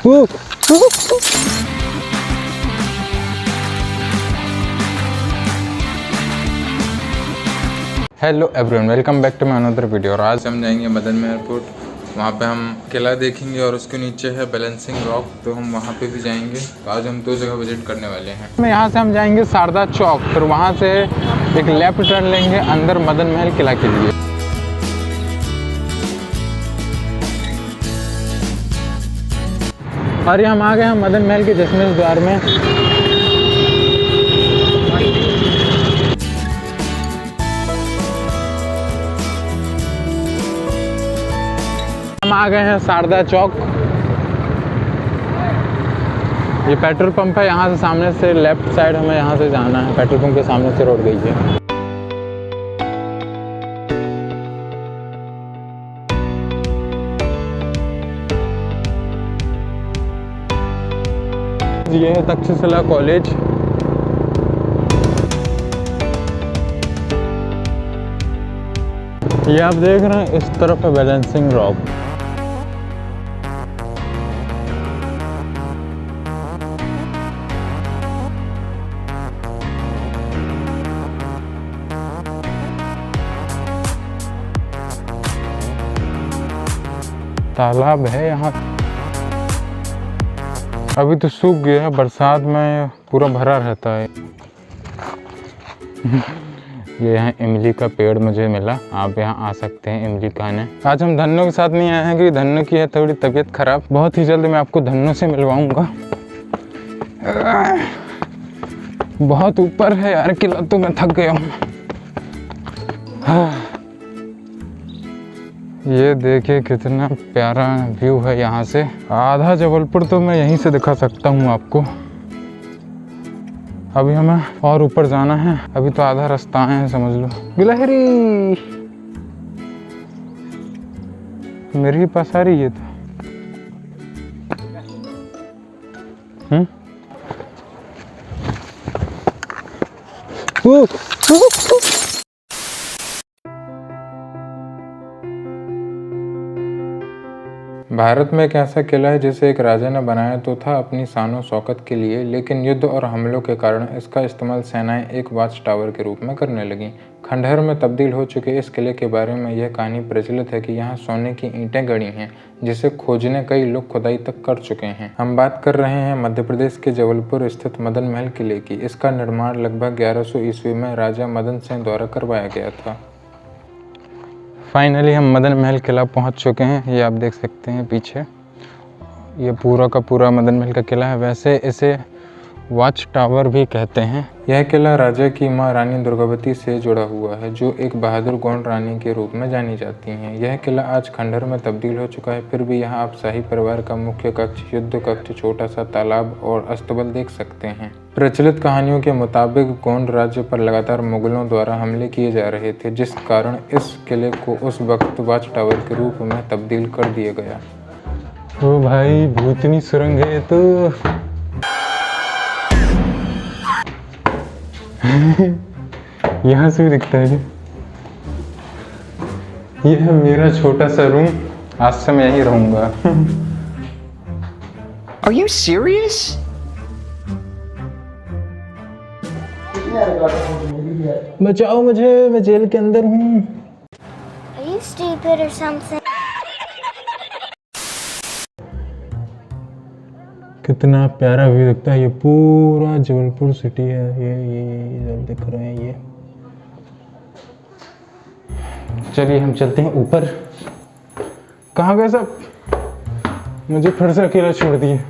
Hello everyone, welcome back to my another video. और आज हम जाएंगे मदन महल एयरपोर्ट। वहाँ पे हम किला देखेंगे और उसके नीचे है बैलेंसिंग रॉक, तो हम वहाँ पे भी जाएंगे। तो आज हम दो जगह विजिट करने वाले हैं। यहाँ से हम जाएंगे शारदा चौक, फिर वहाँ से एक लेफ्ट टर्न लेंगे अंदर मदन महल किला के लिए। और ये हम आ गए हैं मदन महल के दशमेश द्वार में। हम आ गए हैं शारदा चौक। ये पेट्रोल पंप है, यहाँ से सामने से लेफ्ट साइड हमें यहाँ से जाना है। पेट्रोल पंप के सामने से रोड गई है। ये है तक्षशिला कॉलेज। ये आप देख रहे हैं, इस तरफ है बैलेंसिंग रॉक। तालाब है यहाँ, अभी तो सूख गया है, बरसात में पूरा भरा रहता है। ये यहाँ इमली का पेड़ मुझे मिला, आप यहाँ आ सकते हैं इमली खाने। आज हम धन्नो के साथ नहीं आए हैं क्योंकि धन्नो की है थोड़ी तबीयत खराब। बहुत ही जल्द मैं आपको धन्नो से मिलवाऊंगा। बहुत ऊपर है यार किला, तो मैं थक गया हूँ। ये देखिए कितना प्यारा व्यू है यहाँ से। आधा जबलपुर तो मैं यहीं से दिखा सकता हूँ आपको। अभी हमें और ऊपर जाना है, अभी तो आधा रास्ता है समझ लो। गिलहरी मेरे ही पास आ रही है तो भारत में एक ऐसा किला है जिसे एक राजा ने बनाया तो था अपनी शान और शौकत के लिए, लेकिन युद्ध और हमलों के कारण इसका इस्तेमाल सेनाएं एक वॉच टावर के रूप में करने लगीं। खंडहर में तब्दील हो चुके इस किले के बारे में यह कहानी प्रचलित है कि यहाँ सोने की ईंटें गड़ी हैं, जिसे खोजने कई लोग खुदाई तक कर चुके हैं। हम बात कर रहे हैं मध्य प्रदेश के जबलपुर स्थित मदन महल किले की। इसका निर्माण लगभग 1100 ईस्वी में राजा मदन सिंह द्वारा करवाया गया था। फाइनली हम मदन महल किला पहुंच चुके हैं। ये आप देख सकते हैं पीछे, ये पूरा का पूरा मदन महल का किला है। वैसे इसे वॉच टावर भी कहते हैं। यह किला राजा की मां रानी दुर्गावती से जुड़ा हुआ है, जो एक बहादुर गौंड रानी के रूप में जानी जाती हैं। यह किला आज खंडहर में तब्दील हो चुका है, फिर भी यहाँ आप शाही परिवार का मुख्य कक्ष, युद्ध कक्ष, छोटा सा तालाब और अस्तबल देख सकते हैं। प्रचलित कहानियों के मुताबिक गोंड राज्य पर लगातार मुगलों द्वारा हमले किए जा रहे थे, जिस कारण इस किले को उस वक्त वॉच टावर के रूप में तब्दील कर दिया गया। ओ भाई, भूतनी सुरंग है तो यहाँ से भी दिखता है। ये है मेरा छोटा सा रूम, आज से मैं यहीं रहूंगा। Are you serious? बचाओ मुझे, मैं जेल के अंदर हूँ। Are you stupid or something? कितना प्यारा व्यू दिखता है। ये पूरा जबलपुर सिटी है। ये दिख रहे हैं ये। चलिए हम चलते हैं ऊपर। कहाँ गए सब? मुझे फिर से अकेला छोड़ दिए।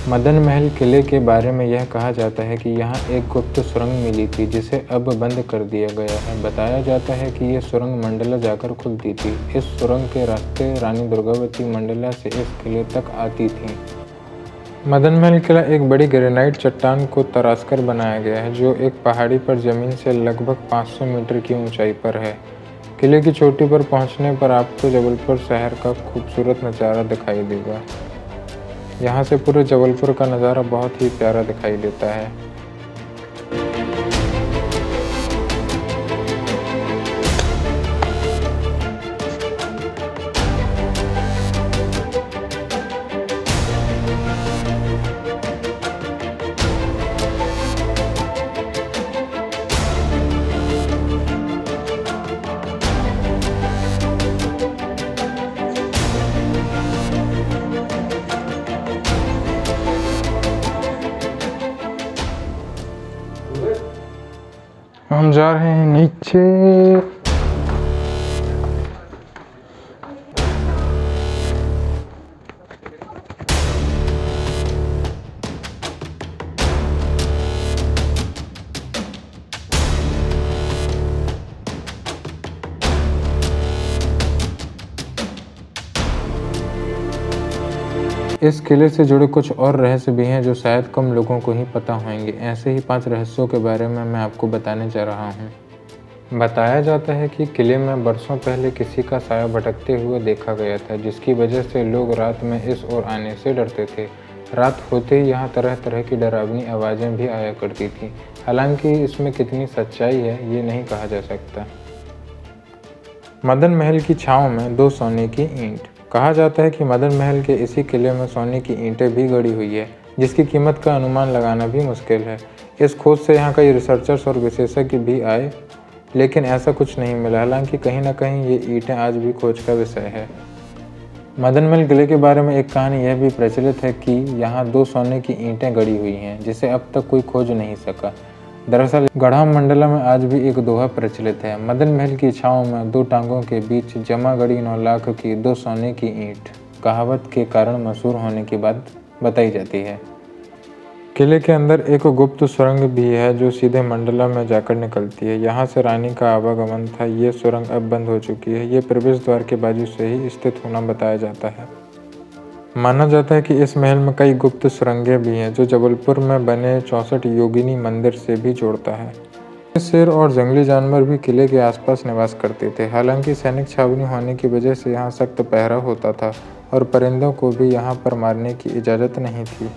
मदन महल किले के बारे में यह कहा जाता है कि यहाँ एक गुप्त सुरंग मिली थी, जिसे अब बंद कर दिया गया है। बताया जाता है कि यह सुरंग मंडला जाकर खुलती थी। इस सुरंग के रास्ते रानी दुर्गावती मंडला से इस किले तक आती थी। मदन महल किला एक बड़ी ग्रेनाइट चट्टान को तराशकर बनाया गया है, जो एक पहाड़ी पर जमीन से लगभग 500 मीटर की ऊंचाई पर है। किले की चोटी पर पहुंचने पर आपको जबलपुर शहर का खूबसूरत नज़ारा दिखाई देगा। यहाँ से पूरे जबलपुर का नज़ारा बहुत ही प्यारा दिखाई देता है। हम जा रहे हैं नीचे। इस किले से जुड़े कुछ और रहस्य भी हैं जो शायद कम लोगों को ही पता होंगे। ऐसे ही 5 रहस्यों के बारे में मैं आपको बताने जा रहा हूँ। बताया जाता है कि किले में बरसों पहले किसी का साया भटकते हुए देखा गया था, जिसकी वजह से लोग रात में इस ओर आने से डरते थे। रात होते ही यहाँ तरह तरह की डरावनी आवाज़ें भी आया करती थी। हालांकि इसमें कितनी सच्चाई है ये नहीं कहा जा सकता। मदन महल की छाँव में 2 सोने की ईंट। कहा जाता है कि मदन महल के इसी किले में सोने की ईंटें भी गड़ी हुई है, जिसकी कीमत का अनुमान लगाना भी मुश्किल है। इस खोज से यहाँ कई रिसर्चर्स और विशेषज्ञ भी आए, लेकिन ऐसा कुछ नहीं मिला। हालांकि कहीं ना कहीं ये ईंटें आज भी खोज का विषय है। मदन महल किले के बारे में एक कहानी यह भी प्रचलित है कि यहाँ 2 सोने की ईंटें गड़ी हुई हैं, जिसे अब तक कोई खोज नहीं सका। दरअसल गढ़ा मंडला में आज भी एक दोहा प्रचलित है, मदन महल की छाँव में 2 टांगों के बीच जमा गड़ी 9 लाख की 2 सोने की ईंट कहावत के कारण मशहूर होने की बात बताई जाती है। किले के अंदर एक गुप्त सुरंग भी है जो सीधे मंडला में जाकर निकलती है। यहाँ से रानी का आवागमन था। ये सुरंग अब बंद हो चुकी है। ये प्रवेश द्वार के बाजू से ही स्थित होना बताया जाता है। माना जाता है कि इस महल में कई गुप्त सुरंगें भी हैं जो जबलपुर में बने 64 योगिनी मंदिर से भी जोड़ता है। शेर और जंगली जानवर भी किले के आसपास निवास करते थे। हालांकि सैनिक छावनी होने की वजह से यहाँ सख्त पहरा होता था और परिंदों को भी यहाँ पर मारने की इजाज़त नहीं थी।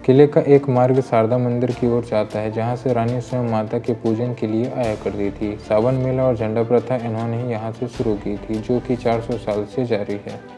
किले का एक मार्ग शारदा मंदिर की ओर जाता है, जहाँ से रानी स्वयं माता के पूजन के लिए आया करती थी। सावन मेला और झंडा प्रथा इन्होंने ही यहाँ से शुरू की थी, जो कि 400 साल से जारी है।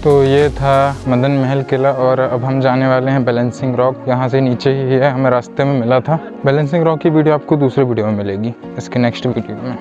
तो ये था मदन महल किला और अब हम जाने वाले हैं बैलेंसिंग रॉक। यहाँ से नीचे ही है, हमें रास्ते में मिला था। बैलेंसिंग रॉक की वीडियो आपको दूसरे वीडियो में मिलेगी, इसके नेक्स्ट वीडियो में।